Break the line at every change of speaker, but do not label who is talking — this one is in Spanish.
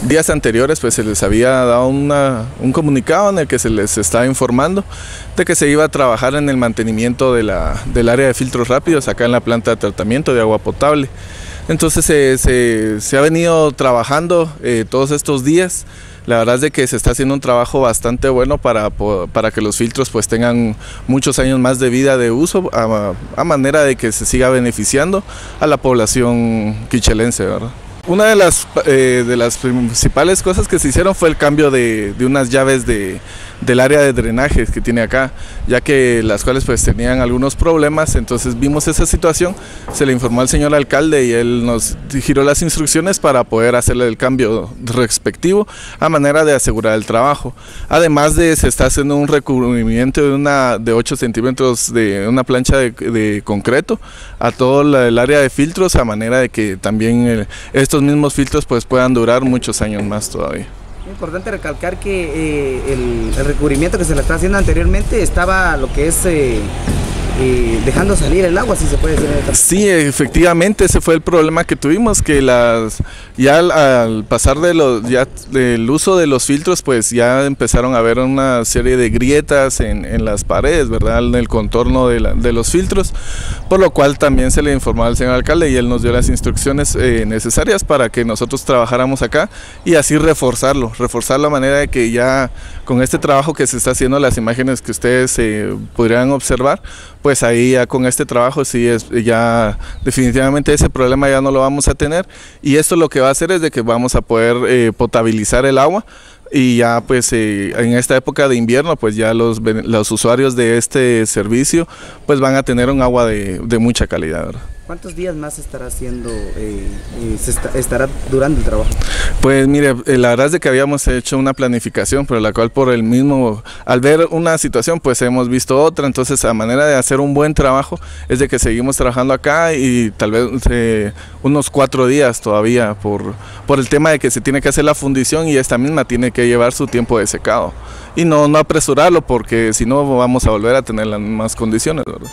días anteriores pues se les había dado un comunicado en el que se les estaba informando de que se iba a trabajar en el mantenimiento del área de filtros rápidos acá en la planta de tratamiento de agua potable. Entonces se ha venido trabajando todos estos días. La verdad es de que se está haciendo un trabajo bastante bueno para que los filtros pues tengan muchos años más de vida de uso, a manera de que se siga beneficiando a la población quichelense, ¿verdad? Una de las principales cosas que se hicieron fue el cambio de unas llaves del área de drenaje que tiene acá, ya que las cuales pues tenían algunos problemas. Entonces vimos esa situación, se le informó al señor alcalde y él nos giró las instrucciones para poder hacerle el cambio respectivo a manera de asegurar el trabajo. Además se está haciendo un recubrimiento de 8 centímetros de una plancha de concreto a todo el área de filtros, a manera de que también estos mismos filtros pues puedan durar muchos años más todavía.
Es importante recalcar que el recubrimiento que se le está haciendo anteriormente estaba lo que es dejando salir el agua, si se puede decir.
Sí, efectivamente ese fue el problema que tuvimos, que ya al pasar del uso de los filtros pues ya empezaron a haber una serie de grietas en las paredes, ¿verdad? En el contorno de los filtros, por lo cual también se le informó al señor alcalde y él nos dio las instrucciones necesarias para que nosotros trabajáramos acá y así reforzar la manera de que ya con este trabajo que se está haciendo, las imágenes que ustedes podrían observar, pues ahí ya con este trabajo sí ya definitivamente ese problema ya no lo vamos a tener, y esto lo que va a hacer es de que vamos a poder potabilizar el agua, y ya pues en esta época de invierno pues ya los usuarios de este servicio pues van a tener un agua de mucha calidad, ¿verdad?
¿Cuántos días más estará haciendo, estará durando el trabajo?
Pues mire, la verdad es de que habíamos hecho una planificación, pero la cual al ver una situación pues hemos visto otra. Entonces a manera de hacer un buen trabajo es de que seguimos trabajando acá, y tal vez unos 4 días todavía por el tema de que se tiene que hacer la fundición, y esta misma tiene que llevar su tiempo de secado y no apresurarlo, porque si no vamos a volver a tener las mismas condiciones, ¿verdad?